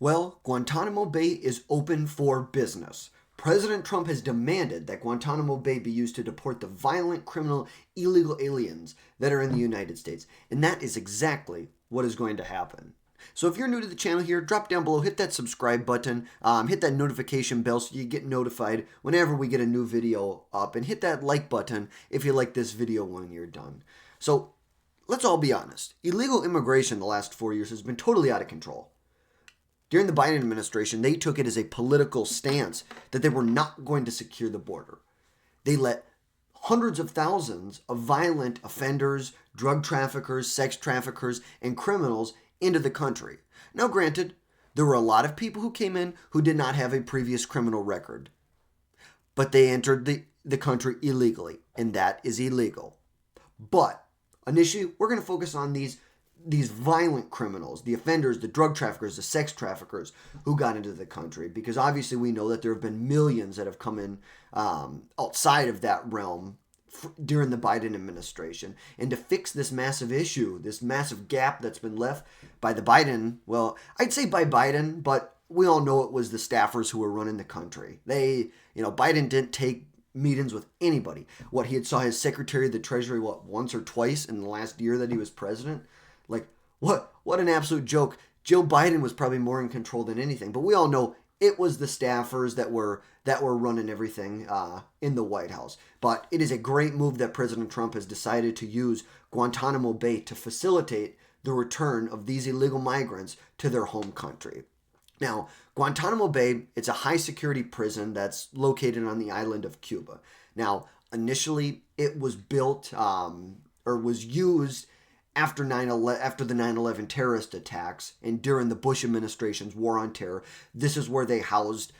Well, Guantanamo Bay is open for business. President Trump has demanded that Guantanamo Bay be used to deport the violent, criminal, illegal aliens that are in the United States. And that is exactly what is going to happen. So if you're new to the channel here, drop down below, hit that subscribe button, hit that notification bell so you get notified whenever we get a new video up, and hit that like button if you like this video when you're done. So let's all be honest. Illegal immigration the last 4 years has been totally out of control. During the Biden administration, they took it as a political stance that they were not going to secure the border. They let hundreds of thousands of violent offenders, drug traffickers, sex traffickers, and criminals into the country. Now, granted, there were a lot of people who came in who did not have a previous criminal record, but they entered the country illegally, and that is illegal. But initially, we're going to focus on these violent criminals, the offenders, the drug traffickers, the sex traffickers who got into the country, because obviously we know that there have been millions that have come in outside of that realm during the Biden administration. And to fix this massive issue, this massive gap that's been left by the Biden, well, I'd say by Biden, but we all know it was the staffers who were running the country. Biden didn't take meetings with anybody. He had saw his Secretary of the Treasury, once or twice in the last year that he was president? Like, what an absolute joke. Joe Biden was probably more in control than anything, but we all know it was the staffers that were running everything in the White House. But it is a great move that President Trump has decided to use Guantanamo Bay to facilitate the return of these illegal migrants to their home country. Now, Guantanamo Bay, it's a high security prison that's located on the island of Cuba. Now, initially it was built or was used after the 9/11 terrorist attacks and during the Bush administration's war on terror. This is where they housed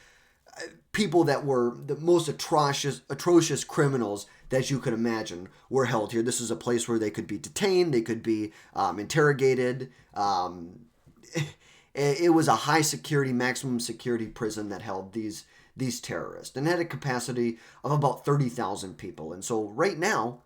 people that were the most atrocious criminals that you could imagine were held here. This is a place where they could be detained, they could be interrogated. It was a high security, maximum security prison that held these terrorists and had a capacity of about 30,000 people. And so right now,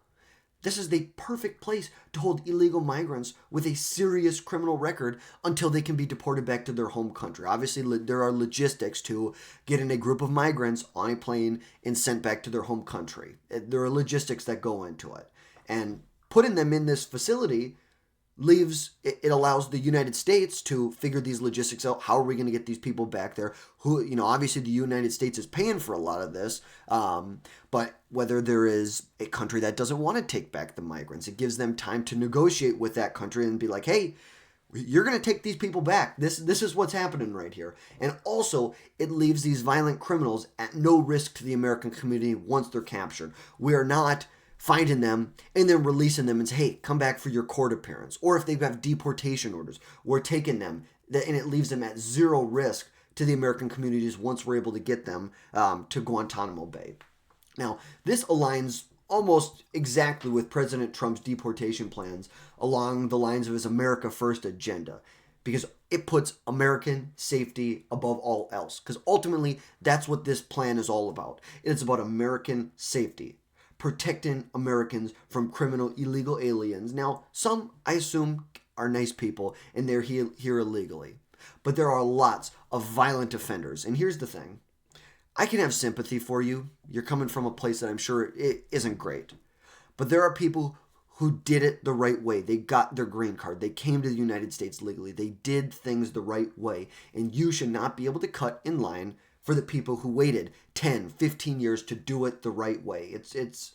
this is the perfect place to hold illegal migrants with a serious criminal record until they can be deported back to their home country. Obviously, there are logistics to getting a group of migrants on a plane and sent back to their home country. There are logistics that go into it. And putting them in this facility it allows the United States to figure these logistics out. How are we going to get these people back there? Obviously the United States is paying for a lot of this, but whether there is a country that doesn't want to take back the migrants, it gives them time to negotiate with that country and be like, hey, you're going to take these people back. This is what's happening right here. And also, it leaves these violent criminals at no risk to the American community once they're captured. We are not finding them and then releasing them and say, hey, come back for your court appearance. Or if they have deportation orders, we're taking them, and it leaves them at zero risk to the American communities once we're able to get them to Guantanamo Bay. Now, this aligns almost exactly with President Trump's deportation plans along the lines of his America First agenda, because it puts American safety above all else. Because ultimately, that's what this plan is all about. It's about American safety, protecting Americans from criminal illegal aliens. Now, some, I assume, are nice people and they're here illegally. But there are lots of violent offenders. And here's the thing. I can have sympathy for you. You're coming from a place that I'm sure it isn't great. But there are people who did it the right way. They got their green card. They came to the United States legally. They did things the right way. And you should not be able to cut in line for the people who waited 10, 15 years to do it the right way. It's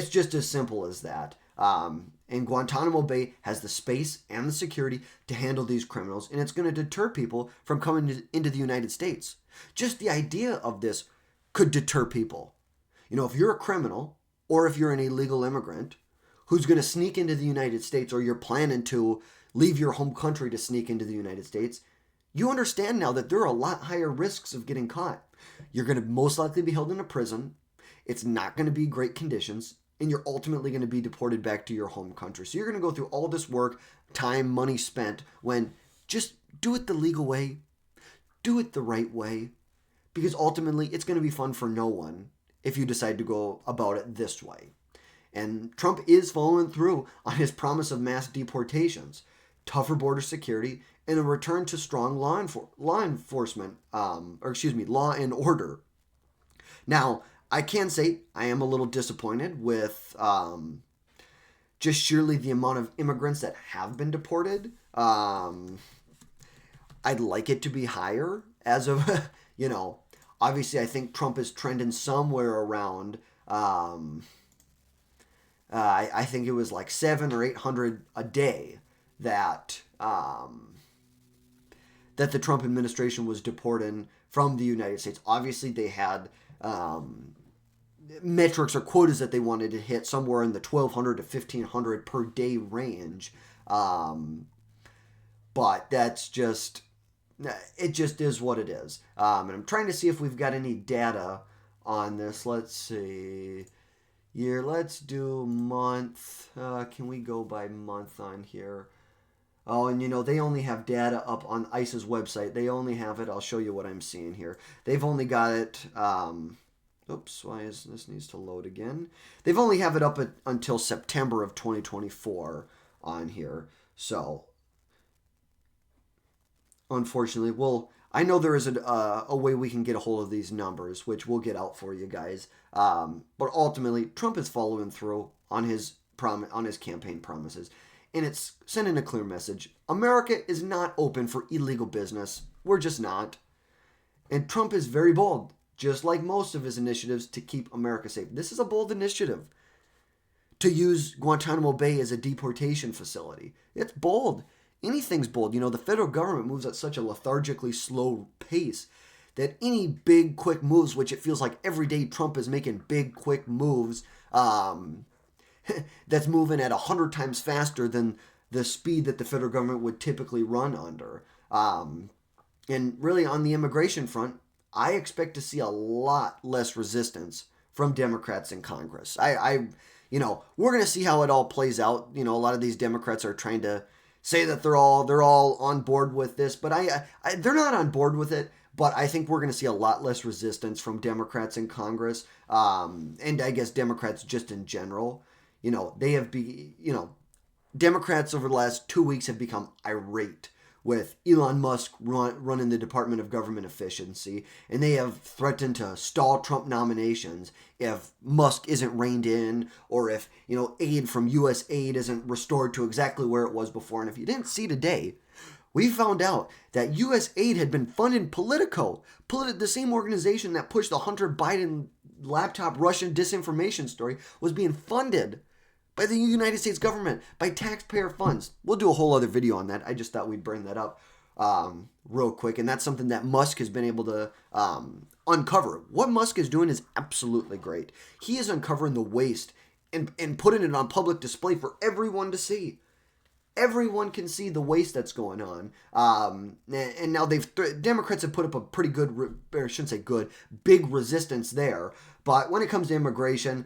just as simple as that. And Guantanamo Bay has the space and the security to handle these criminals, and it's going to deter people from coming into the United States. Just the idea of this could deter people. If you're a criminal or if you're an illegal immigrant who's going to sneak into the United States, or you're planning to leave your home country to sneak into the United States, you understand now that there are a lot higher risks of getting caught. You're going to most likely be held in a prison. It's not going to be great conditions, and you're ultimately going to be deported back to your home country. So you're going to go through all this work, time, money spent, when just do it the legal way. Do it the right way, because ultimately it's going to be fun for no one if you decide to go about it this way. And Trump is following through on his promise of mass deportations. tougher border security, and a return to strong law enforcement, law and order. Now, I can say I am a little disappointed with just surely the amount of immigrants that have been deported. I'd like it to be higher as of, obviously I think Trump is trending somewhere around, I think it was like 700 or 800 a day that that the Trump administration was deporting from the United States. Obviously, they had metrics or quotas that they wanted to hit somewhere in the 1,200 to 1,500 per day range. But that's just, it just is what it is. And I'm trying to see if we've got any data on this. Let's see. Year, let's do month. Can we go by month on here? Oh, and they only have data up on ICE's website. They only have it. I'll show you what I'm seeing here. They've only got it. Oops, why is this needs to load again? They've only have it up until September of 2024 on here. So, unfortunately, I know there is a way we can get a hold of these numbers, which we'll get out for you guys. But ultimately, Trump is following through on his campaign promises. And it's sending a clear message. America is not open for illegal business. We're just not. And Trump is very bold, just like most of his initiatives to keep America safe. This is a bold initiative. To use Guantanamo Bay as a deportation facility. It's bold. Anything's bold. The federal government moves at such a lethargically slow pace that any big, quick moves, which it feels like every day Trump is making big, quick moves, that's moving at 100 times faster than the speed that the federal government would typically run under. And really on the immigration front, I expect to see a lot less resistance from Democrats in Congress. We're going to see how it all plays out. A lot of these Democrats are trying to say that they're all on board with this, but they're not on board with it. But I think we're going to see a lot less resistance from Democrats in Congress, and I guess Democrats just in general. Democrats over the last 2 weeks have become irate with Elon Musk running the Department of Government Efficiency, and they have threatened to stall Trump nominations if Musk isn't reined in, or if, aid from U.S. aid isn't restored to exactly where it was before. And if you didn't see today, we found out that U.S. aid had been funded Politico, the same organization that pushed the Hunter Biden laptop Russian disinformation story, was being funded by the United States government, by taxpayer funds. We'll do a whole other video on that. I just thought we'd bring that up real quick. And that's something that Musk has been able to uncover. What Musk is doing is absolutely great. He is uncovering the waste and putting it on public display for everyone to see. Everyone can see the waste that's going on. And now Democrats have put up a pretty good, or I shouldn't say good, big resistance there. But when it comes to immigration,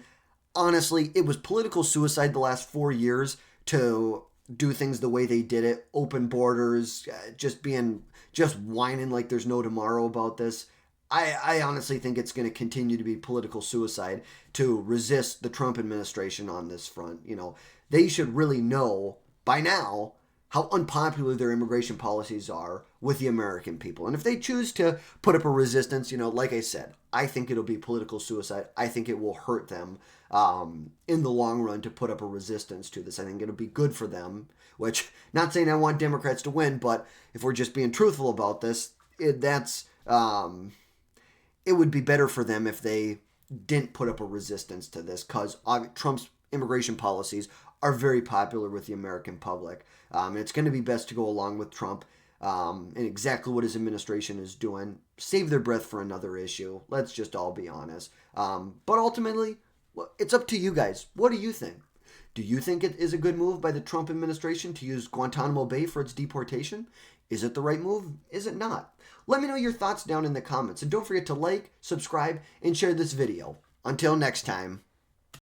honestly, it was political suicide the last 4 years to do things the way they did it. Open borders, just whining like there's no tomorrow about this. I honestly think it's going to continue to be political suicide to resist the Trump administration on this front. They should really know by now how unpopular their immigration policies are with the American people. And if they choose to put up a resistance, like I said, I think it'll be political suicide. I think it will hurt them in the long run to put up a resistance to this. I think it'll be good for them, which, not saying I want Democrats to win, but if we're just being truthful about this, it would be better for them if they didn't put up a resistance to this, because Trump's immigration policies are very popular with the American public. And it's going to be best to go along with Trump and exactly what his administration is doing. Save their breath for another issue. Let's just all be honest. But ultimately, it's up to you guys. What do you think? Do you think it is a good move by the Trump administration to use Guantanamo Bay for its deportation? Is it the right move? Is it not? Let me know your thoughts down in the comments. And don't forget to like, subscribe, and share this video. Until next time.